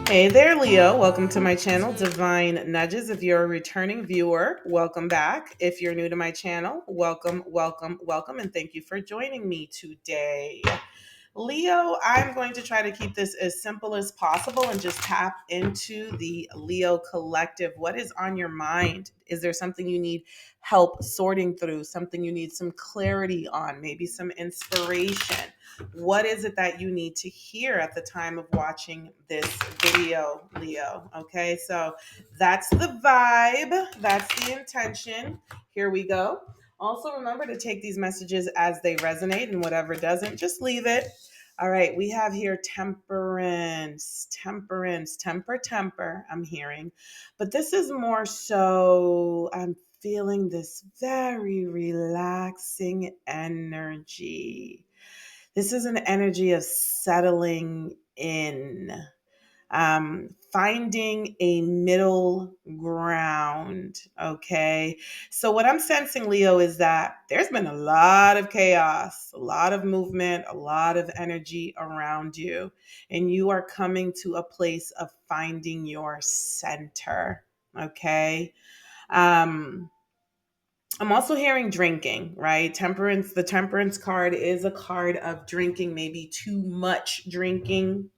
Hey there, Leo. Welcome to my channel, Divine Nudges. If you're a returning viewer, welcome back. If you're new to my channel, welcome, welcome, welcome, and thank you for joining me today. Leo, I'm going to try to keep this as simple as possible and just tap into the Leo collective. What is on your mind? Is there something you need help sorting through? Something you need some clarity on? Maybe some inspiration? What is it that you need to hear at the time of watching this video, Leo? Okay, so that's the vibe, that's the intention. Here we go. Also, remember to take these messages as they resonate, and whatever doesn't, just leave it. All right, we have here temperance, temperance, temper, I'm hearing. But this is more so, I'm feeling this very relaxing energy. This is an energy of settling in, finding a middle ground. Okay. So, what I'm sensing, Leo, is that there's been a lot of chaos, a lot of movement, a lot of energy around you, and you are coming to a place of finding your center. Okay. Um, I'm also hearing drinking, right? Temperance, the temperance card is a card of drinking, maybe too much drinking,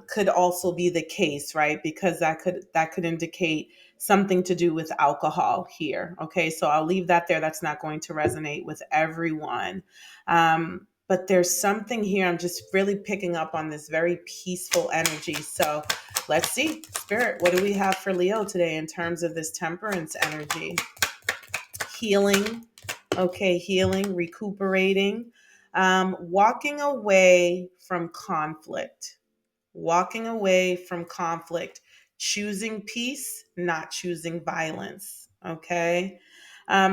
could also be the case, right? Because that could indicate something to do with alcohol here. Okay, so I'll leave that there. That's not going to resonate with everyone. But there's something here. I'm just really picking up on this very peaceful energy. So let's see, Spirit, what do we have for Leo today in terms of this temperance energy? Healing. Okay, healing, recuperating, walking away from conflict, walking away from conflict, choosing peace, not choosing violence. Okay.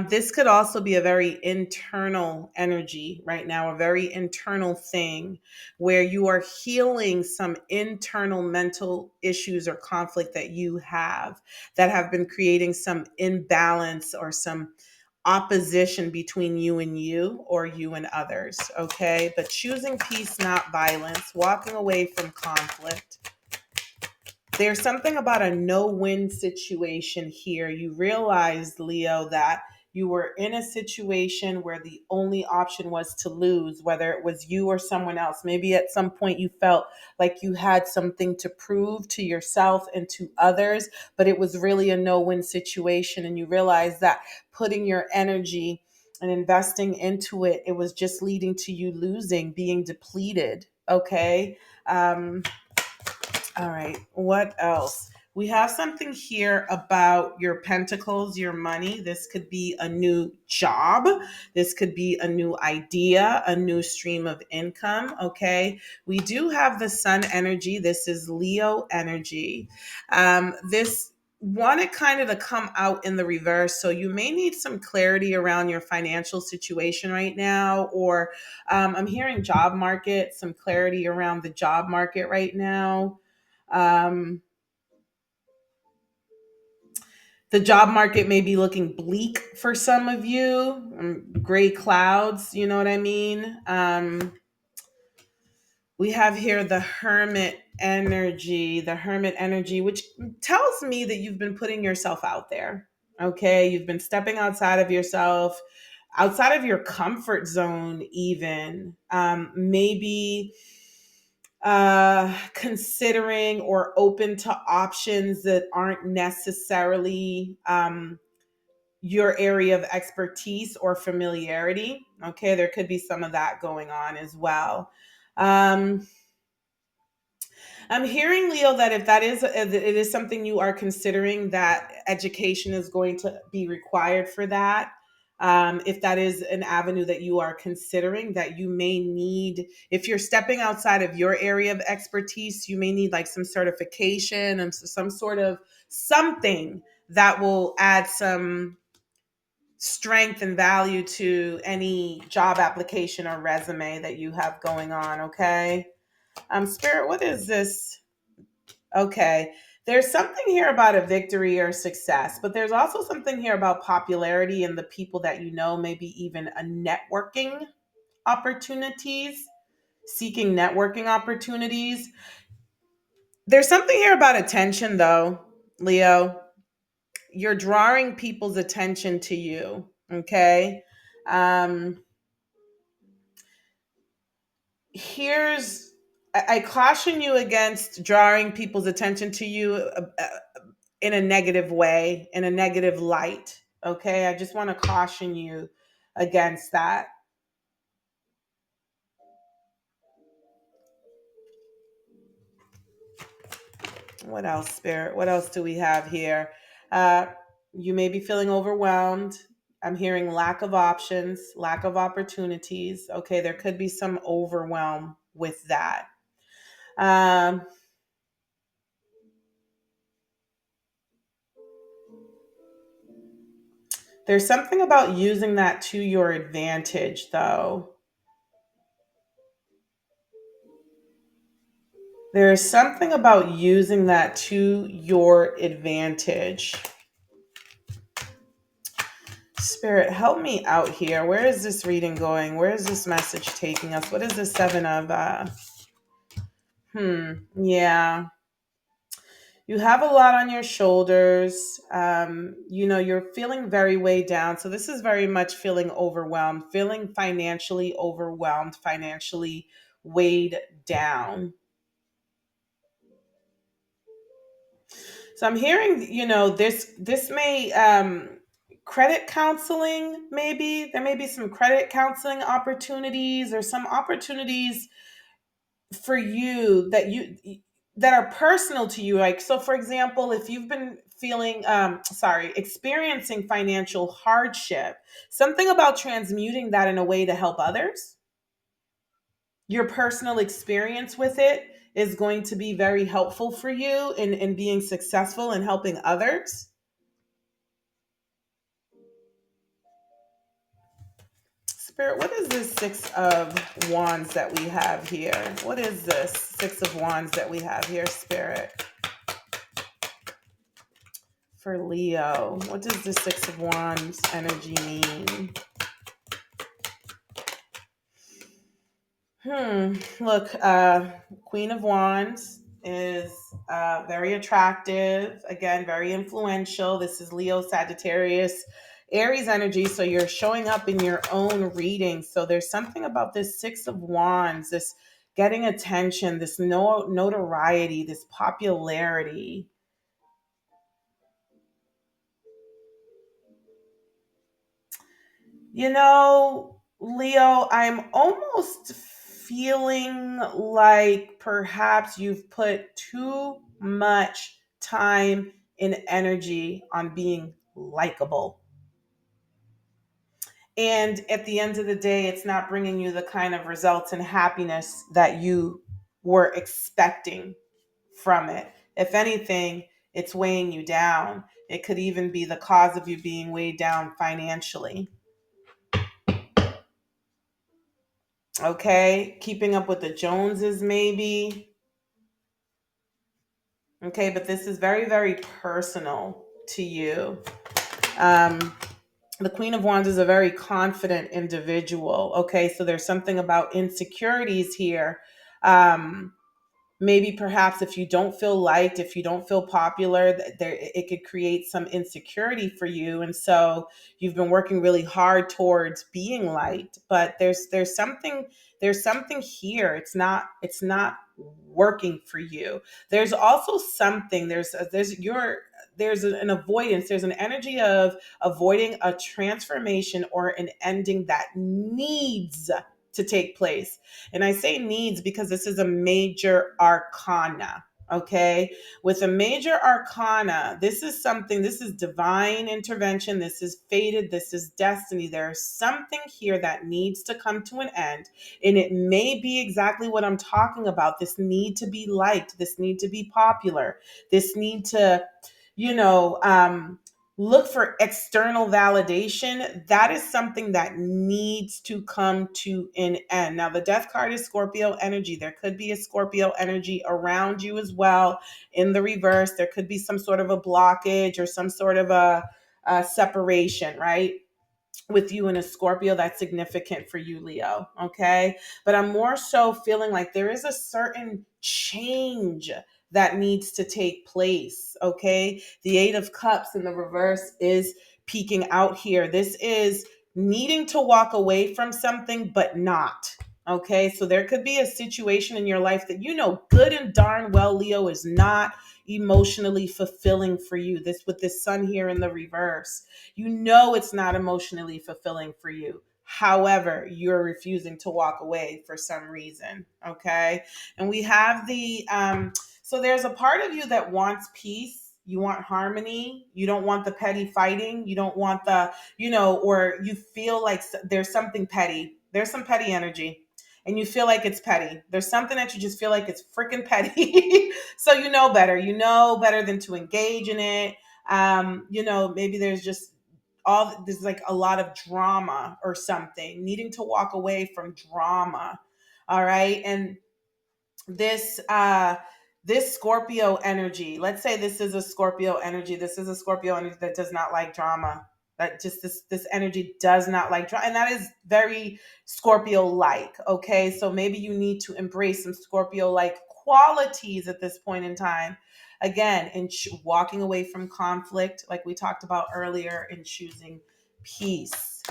This could also be a very internal energy right now, a very internal thing where you are healing some internal mental issues or conflict that you have that have been creating some imbalance or some opposition between you or you and others, okay? But choosing peace, not violence, walking away from conflict. There's something about a no-win situation here. You realized, Leo, that you were in a situation where the only option was to lose, whether it was you or someone else. Maybe at some point you felt like you had something to prove to yourself and to others, but it was really a no-win situation. And you realized that putting your energy and investing into it, it was just leading to you losing, being depleted. Okay. All right. What else? We have something here about your pentacles, your money. This could be a new job. This could be a new idea, a new stream of income. Okay. We do have the sun energy. This is Leo energy. This wanted kind of to come out in the reverse. So you may need some clarity around your financial situation right now, or I'm hearing job market, some clarity around the job market right now. um, the job market may be looking bleak for some of you, gray clouds, you know what I mean? We have here the hermit energy, which tells me that you've been putting yourself out there. Okay. You've been stepping outside of yourself, outside of your comfort zone, even. Maybe considering or open to options that aren't necessarily your area of expertise or familiarity. Okay, there could be some of that going on as well. Um, I'm hearing, Leo, that if that is it is something you are considering, that education is going to be required for that. If that is an avenue that you are considering, that you may need, if you're stepping outside of your area of expertise, you may need like some certification and some sort of something that will add some strength and value to any job application or resume that you have going on. Okay. Spirit, what is this? Okay. There's something here about a victory or success, but there's also something here about popularity and the people that you know, maybe even a networking opportunities, seeking networking opportunities. There's something here about attention, though, Leo. You're drawing people's attention to you. Okay. Um, here's I caution you against drawing people's attention to you in a negative way, in a negative light. Okay. I just want to caution you against that. What else, Spirit? What else do we have here? Uh, you may be feeling overwhelmed. I'm hearing lack of options, lack of opportunities. Okay, there could be some overwhelm with that. Um, there's something about using that to your advantage, though. There's something about using that to your advantage. Spirit, help me out here. Where is this reading going? Where is this message taking us? What is the seven of yeah. You have a lot on your shoulders. You're feeling very weighed down. So this is very much feeling overwhelmed, feeling financially overwhelmed, financially weighed down. So I'm hearing, this may credit counseling, maybe there may be some credit counseling opportunities or some opportunities for you that are personal to you. Like, so for example, if you've been feeling experiencing financial hardship, something about transmuting that in a way to help others, your personal experience with it is going to be very helpful for you in being successful and helping others. Spirit, what is this Six of Wands that we have here? What is this Six of Wands that we have here, Spirit? For Leo, what does the Six of Wands energy mean? Look, Queen of Wands is very attractive. Again, very influential. This is Leo, Sagittarius, Aries energy. So you're showing up in your own reading. So there's something about this Six of Wands, this getting attention, this notoriety, this popularity. Leo, I'm almost feeling like perhaps you've put too much time and energy on being likable. And at the end of the day, it's not bringing you the kind of results and happiness that you were expecting from it. If anything, it's weighing you down. It could even be the cause of you being weighed down financially. Okay, keeping up with the Joneses, maybe. Okay, but this is very, very personal to you. Um, the Queen of Wands is a very confident individual. Okay, so there's something about insecurities here. Um, Maybe perhaps if you don't feel liked, if you don't feel popular, there it could create some insecurity for you. And so you've been working really hard towards being liked, but there's something here. It's not working for you. There's also something there's an avoidance, there's an energy of avoiding a transformation or an ending that needs to take place. And I say needs because this is a major arcana. Okay. With a major arcana, this is divine intervention. This is fated. This is destiny. There's something here that needs to come to an end. And it may be exactly what I'm talking about. This need to be liked, this need to be popular, this need to, you know, look for external validation, that is something that needs to come to an end. Now, the death card is Scorpio energy. There could be a Scorpio energy around you as well in the reverse. There could be some sort of a blockage or some sort of a separation, right? With you and a Scorpio that's significant for you, Leo. Okay. But I'm more so feeling like there is a certain change that needs to take place. Okay. The Eight of Cups in the reverse is peeking out here. This is needing to walk away from something, but not. Okay. So there could be a situation in your life that you know good and darn well, Leo, is not emotionally fulfilling for you. This with this sun here in the reverse, you know it's not emotionally fulfilling for you. However, you're refusing to walk away for some reason. Okay. And we have so there's a part of you that wants peace. You want harmony. You don't want the petty fighting. You don't want or you feel like there's something petty. There's some petty energy. And you feel like it's petty. There's something that you just feel like it's freaking petty. So you know better. You know better than to engage in it. Maybe there's like a lot of drama or something, needing to walk away from drama. All right. And this this Scorpio energy, let's say this is a Scorpio energy. This is a Scorpio energy that does not like drama. That just this energy does not like drama. And that is very Scorpio like. Okay. So maybe you need to embrace some Scorpio like qualities at this point in time. Again, in walking away from conflict, like we talked about earlier, and choosing peace.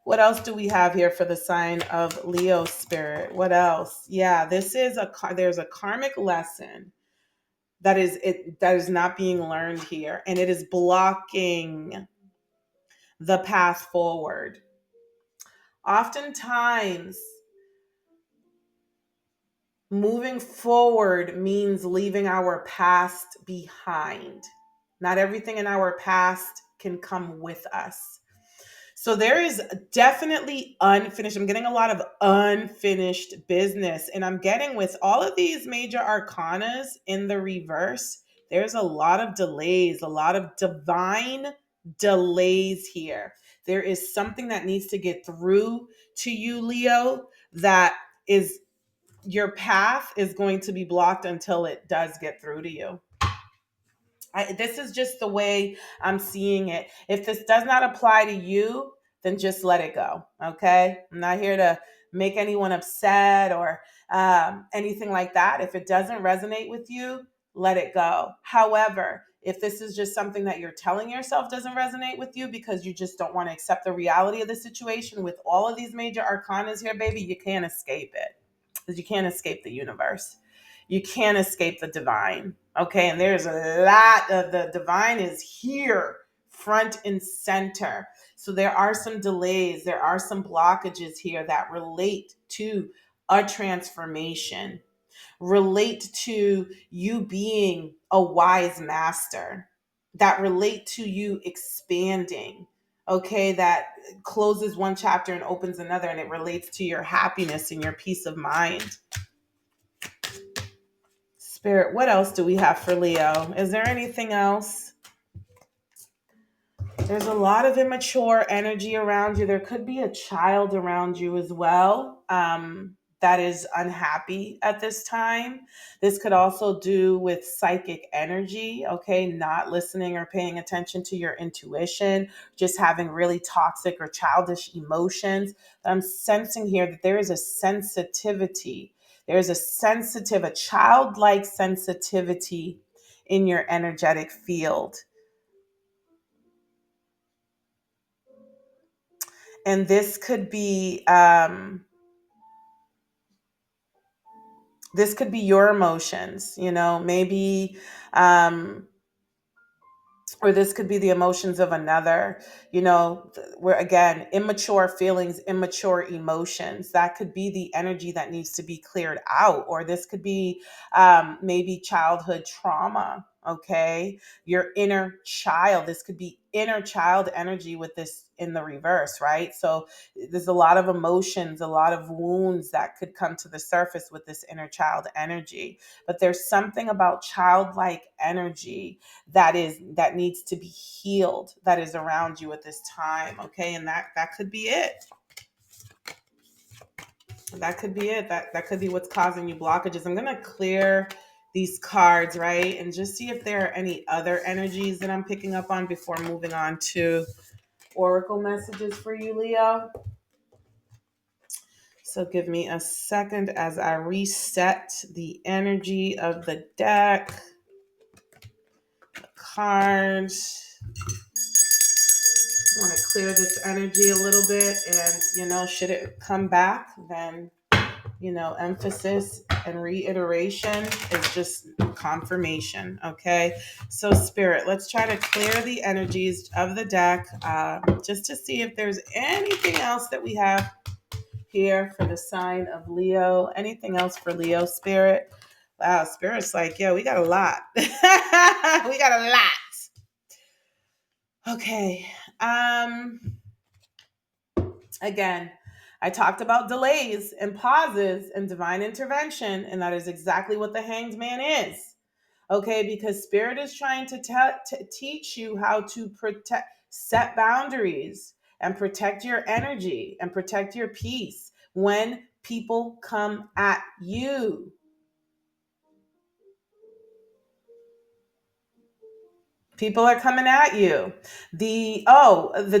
What else do we have here for the sign of Leo spirit? What else? Yeah, there's a karmic lesson that is not being learned here, and it is blocking the path forward. Oftentimes, moving forward means leaving our past behind. Not everything in our past can come with us. So there is definitely unfinished. I'm getting a lot of unfinished business. And I'm getting with all of these major arcanas in the reverse, there's a lot of delays, a lot of divine delays here. There is something that needs to get through to you, Leo, that is your path is going to be blocked until it does get through to you. This is just the way I'm seeing it. If this does not apply to you, then just let it go. Okay. I'm not here to make anyone upset or anything like that. If it doesn't resonate with you, let it go. However, if this is just something that you're telling yourself doesn't resonate with you because you just don't want to accept the reality of the situation with all of these major arcanas here, baby, you can't escape it because you can't escape the universe. You can't escape the divine. Okay. And there's a lot of the divine is here, front and center. So there are some delays, there are some blockages here that relate to a transformation, relate to you being a wise master, that relate to you expanding. Okay, that closes one chapter and opens another, and it relates to your happiness and your peace of mind. Spirit, what else do we have for Leo? Is there anything else? There's a lot of immature energy around you. There could be a child around you as well that is unhappy at this time. This could also do with psychic energy, okay? Not listening or paying attention to your intuition, just having really toxic or childish emotions. I'm sensing here that there is a sensitivity. There's a childlike sensitivity in your energetic field. And this could be your emotions, maybe um or this could be the emotions of another, where again, immature feelings, immature emotions, that could be the energy that needs to be cleared out. Or this could be maybe childhood trauma. okay? Your inner child. This could be inner child energy with this in the reverse, right? So there's a lot of emotions, a lot of wounds that could come to the surface with this inner child energy. But there's something about childlike energy that needs to be healed, that is around you at this time, okay? And that could be it. That could be it. That could be what's causing you blockages. I'm gonna clear these cards, right? And just see if there are any other energies that I'm picking up on before moving on to oracle messages for you, Leo. So give me a second as I reset the energy of the deck, cards. I want to clear this energy a little bit, and should it come back, then emphasis and reiteration is just confirmation. Okay. So, Spirit, let's try to clear the energies of the deck, just to see if there's anything else that we have here for the sign of Leo. Anything else for Leo, Spirit? Wow, Spirit's like, yeah, we got a lot. We got a lot. Okay. Again, I talked about delays and pauses and divine intervention, and that is exactly what the Hanged Man is. Okay, because Spirit is trying to teach you how to set boundaries and protect your energy and protect your peace when people come at you. People are coming at you. The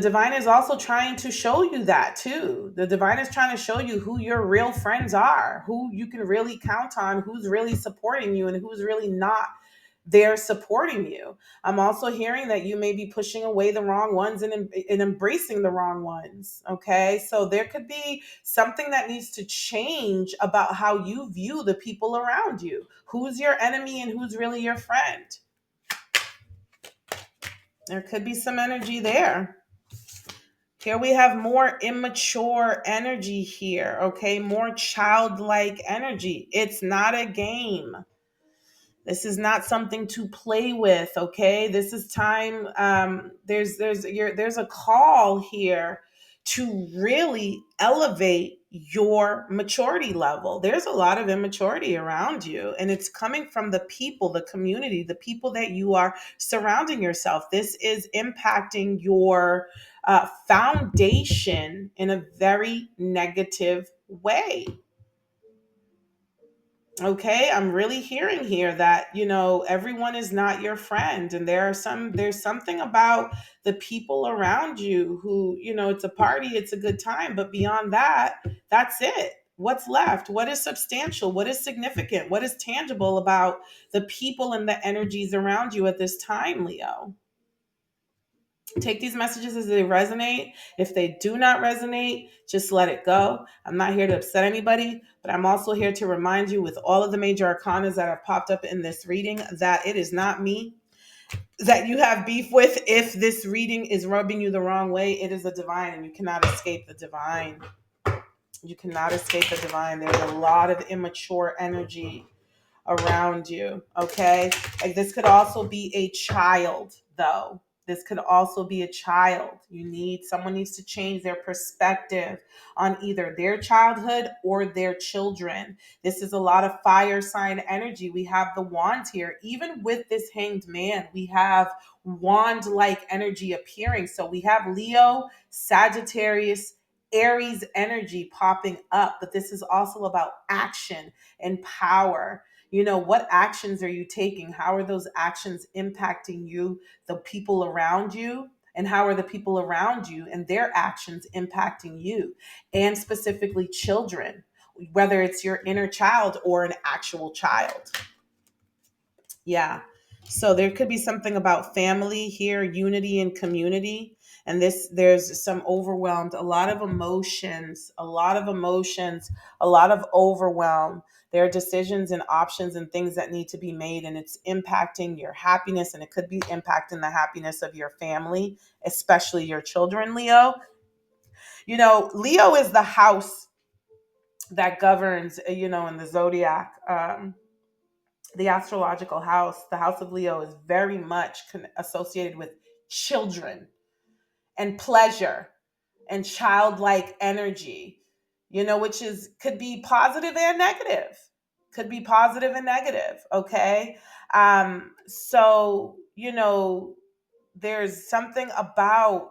divine is also trying to show you that too. The divine is trying to show you who your real friends are, who you can really count on, who's really supporting you and who's really not there supporting you. I'm also hearing that you may be pushing away the wrong ones and embracing the wrong ones. Okay. So there could be something that needs to change about how you view the people around you. Who's your enemy and who's really your friend? There could be some energy there. Here we have more immature energy here, okay? More childlike energy. It's not a game. This is not something to play with, okay? This is time. There's a call here to really elevate your maturity level. There's a lot of immaturity around you, and it's coming from the people, the community, the people that you are surrounding yourself. This is impacting your foundation in a very negative way. Okay, I'm really hearing here that everyone is not your friend, and there's something about the people around you who, it's a party, it's a good time, but beyond that, that's it. What's left? What is substantial? What is significant? What is tangible about the people and the energies around you at this time, Leo? Take these messages as they resonate. If they do not resonate, just let it go. I'm not here to upset anybody, but I'm also here to remind you, with all of the major arcanas that have popped up in this reading, that it is not me that you have beef with. If this reading is rubbing you the wrong way, it is the divine, and you cannot escape the divine. You cannot escape the divine. There's a lot of immature energy around you. Okay. Like, this could also be a child, though. This could also be a child. Someone needs to change their perspective on either their childhood or their children. This is a lot of fire sign energy. We have the wands here. Even with this Hanged Man, we have wand-like energy appearing. So we have Leo, Sagittarius, Aries energy popping up, but this is also about action and power. What actions are you taking? How are those actions impacting you, the people around you? And how are the people around you and their actions impacting you? And specifically children, whether it's your inner child or an actual child. Yeah. So there could be something about family here, unity and community. And there's some overwhelmed, a lot of emotions, a lot of overwhelm. There are decisions and options and things that need to be made, and it's impacting your happiness, and it could be impacting the happiness of your family, especially your children, Leo. Leo is the house that governs, in the zodiac. The astrological house, the house of Leo, is very much associated with children and pleasure and childlike energy, which is could be positive and negative. Could be positive and negative, okay? So, there's something about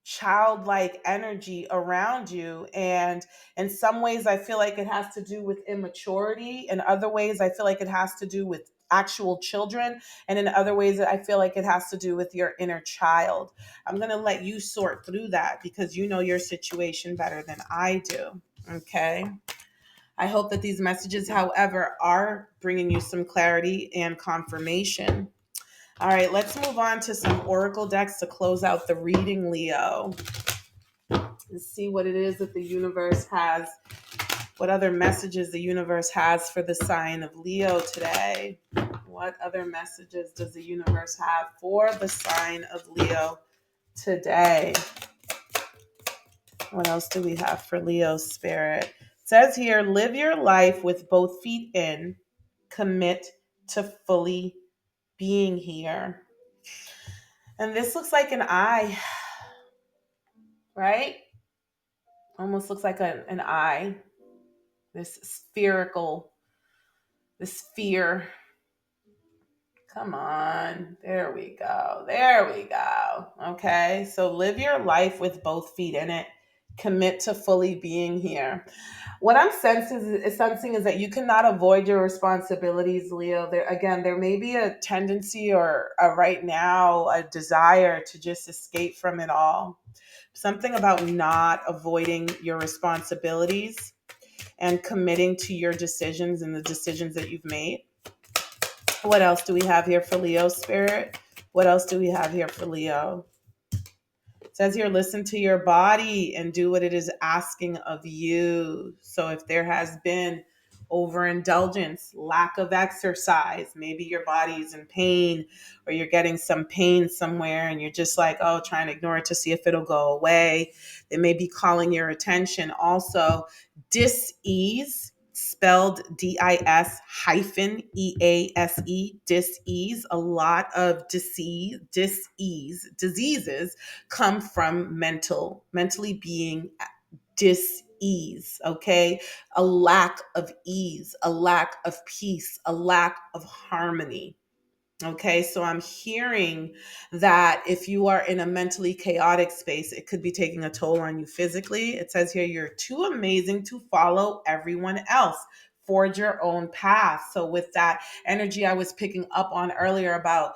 childlike energy around you, and in some ways I feel like it has to do with immaturity, in other ways I feel like it has to do with actual children, and in other ways I feel like it has to do with your inner child. I'm going to let you sort through that because you know your situation better than I do. Okay, I hope that these messages, however, are bringing you some clarity and confirmation. All right, let's move on to some oracle decks to close out the reading, Leo, and see what it is that the universe has, what other messages the universe has for the sign of Leo today. What other messages does the universe have for the sign of Leo today? What else do we have for Leo spirit? It says here, live your life with both feet in, commit to fully being here. And this looks like an eye, right? Almost looks like an eye, this spherical, this sphere. Come on. There we go. There we go. Okay. So live your life with both feet in it. Commit to fully being here. What I'm sensing is that you cannot avoid your responsibilities, Leo. There may be a tendency or right now a desire to just escape from it all. Something about not avoiding your responsibilities and committing to your decisions and the decisions that you've made. What else do we have here for Leo spirit? What else do we have here for Leo? It says here, listen to your body and do what it is asking of you. So if there has been overindulgence, lack of exercise, maybe your body is in pain or you're getting some pain somewhere and you're just like, oh, trying to ignore it to see if it'll go away. They may be calling your attention. Also, dis-ease, spelled DIS-EASE, dis-ease. A lot of diseases come from mentally being dis-ease, okay? A lack of ease, a lack of peace, a lack of harmony. Okay, so I'm hearing that if you are in a mentally chaotic space, it could be taking a toll on you physically. It says here, you're too amazing to follow everyone else. Forge your own path. So, with that energy I was picking up on earlier about,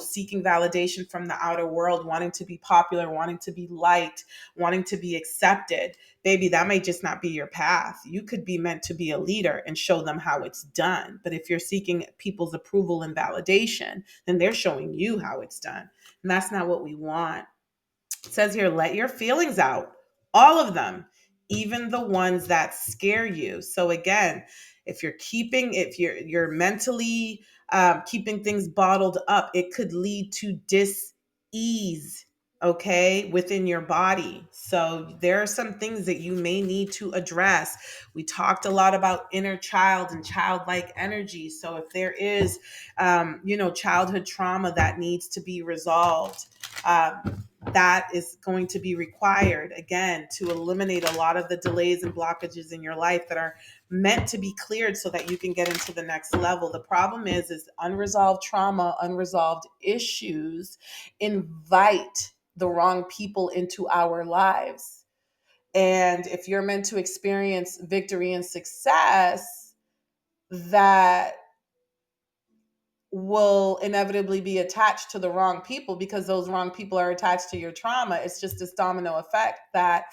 seeking validation from the outer world, wanting to be popular, wanting to be liked, wanting to be accepted, baby, that may just not be your path. You could be meant to be a leader and show them how it's done. But if you're seeking people's approval and validation, then they're showing you how it's done. And that's not what we want. It says here, let your feelings out, all of them, even the ones that scare you. So again, if you're mentally keeping things bottled up, it could lead to dis-ease, okay, within your body. So there are some things that you may need to address. We talked a lot about inner child and childlike energy. So if there is, childhood trauma that needs to be resolved, that is going to be required again to eliminate a lot of the delays and blockages in your life that are meant to be cleared so that you can get into the next level. The problem is unresolved trauma, unresolved issues invite the wrong people into our lives. And if you're meant to experience victory and success, that will inevitably be attached to the wrong people because those wrong people are attached to your trauma. It's just this domino effect that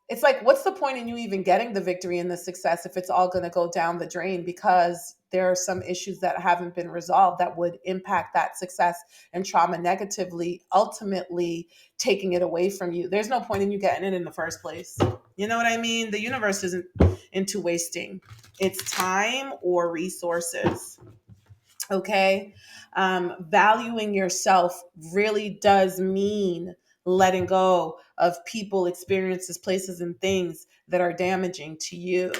it's like, what's the point in you even getting the victory and the success if it's all going to go down the drain because there are some issues that haven't been resolved that would impact that success and trauma negatively, ultimately taking it away from you. There's no point in you getting it in the first place. You know what I mean? The universe isn't into wasting its time or resources. Okay. Valuing yourself really does mean letting go of people, experiences, places, and things that are damaging to you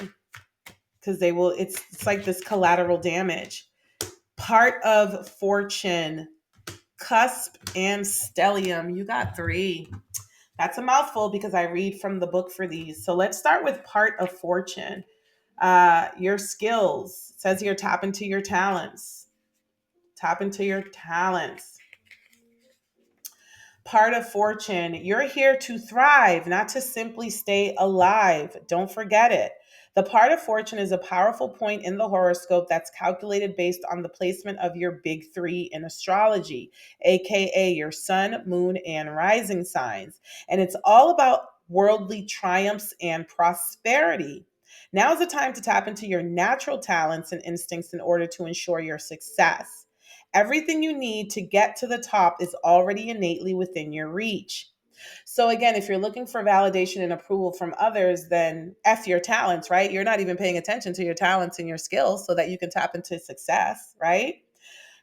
because it's like this collateral damage. Part of fortune, cusp, and stellium. You got three. That's a mouthful because I read from the book for these. So let's start with part of fortune. Your skills. It says here, tap into your talents. Tap into your talents. Part of fortune, you're here to thrive, not to simply stay alive. Don't forget it. The part of fortune is a powerful point in the horoscope that's calculated based on the placement of your big three in astrology, aka your sun, moon, and rising signs. And it's all about worldly triumphs and prosperity. Now's the time to tap into your natural talents and instincts in order to ensure your success. Everything you need to get to the top is already innately within your reach. So, again, if you're looking for validation and approval from others, then F your talents, right? You're not even paying attention to your talents and your skills so that you can tap into success, right?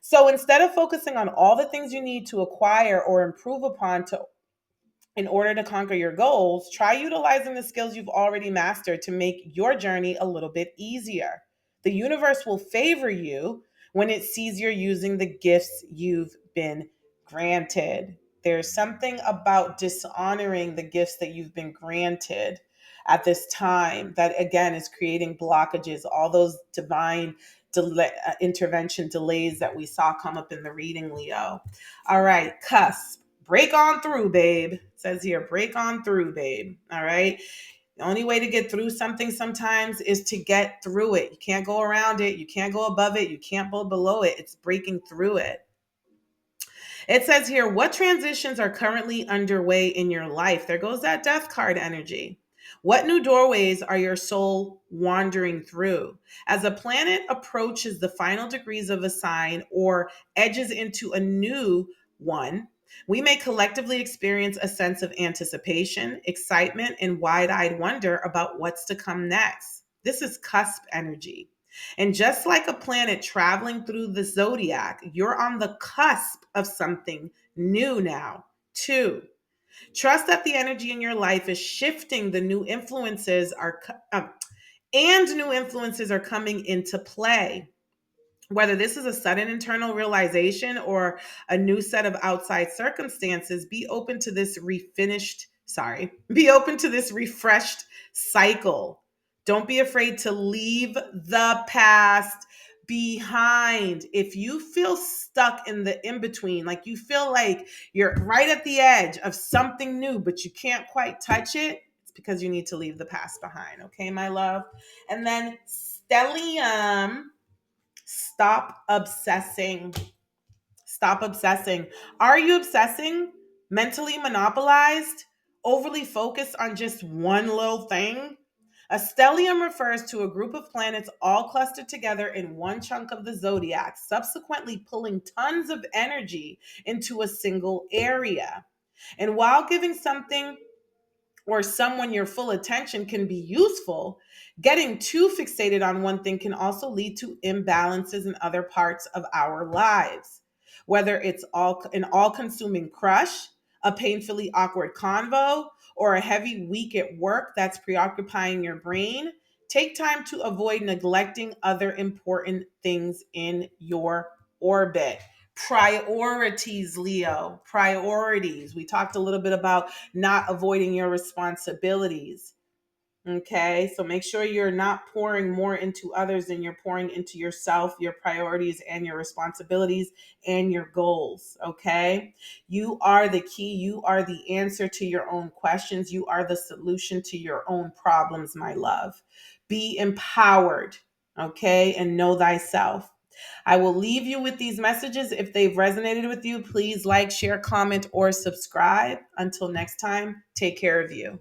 So, instead of focusing on all the things you need to acquire or improve upon to in order to conquer your goals, try utilizing the skills you've already mastered to make your journey a little bit easier. The universe will favor you when it sees you're using the gifts you've been granted. There's something about dishonoring the gifts that you've been granted at this time that, again, is creating blockages, all those divine intervention delays that we saw come up in the reading, Leo. All right, cusp. Break on through, babe. It says here, break on through, babe. All right. The only way to get through something sometimes is to get through it. You can't go around it. You can't go above it. You can't go below it. It's breaking through it. It says here, what transitions are currently underway in your life? There goes that death card energy. What new doorways are your soul wandering through? As a planet approaches the final degrees of a sign or edges into a new one, we may collectively experience a sense of anticipation, excitement, and wide eyed wonder about what's to come next. This is cusp energy. And just like a planet traveling through the zodiac, you're on the cusp of something new now, too. Trust that the energy in your life is shifting. The new influences are, and new influences are coming into play. Whether this is a sudden internal realization or a new set of outside circumstances, be open to this refreshed cycle. Don't be afraid to leave the past behind. If you feel stuck in the in between, like you feel like you're right at the edge of something new, but you can't quite touch it, it's because you need to leave the past behind. Okay, my love. And then stellium. Stop obsessing. Stop obsessing. Are you obsessing? Mentally monopolized? Overly focused on just one little thing? A stellium refers to a group of planets all clustered together in one chunk of the zodiac, subsequently pulling tons of energy into a single area. And while giving something or someone your full attention can be useful, getting too fixated on one thing can also lead to imbalances in other parts of our lives. Whether it's an all-consuming crush, a painfully awkward convo, or a heavy week at work that's preoccupying your brain, take time to avoid neglecting other important things in your orbit. Priorities, Leo. Priorities. We talked a little bit about not avoiding your responsibilities. Okay, so make sure you're not pouring more into others than you're pouring into yourself, your priorities, and your responsibilities and your goals. Okay, you are the key, you are the answer to your own questions, you are the solution to your own problems, my love. Be empowered, okay, and know thyself. I will leave you with these messages. If they've resonated with you, please like, share, comment, or subscribe. Until next time, take care of you.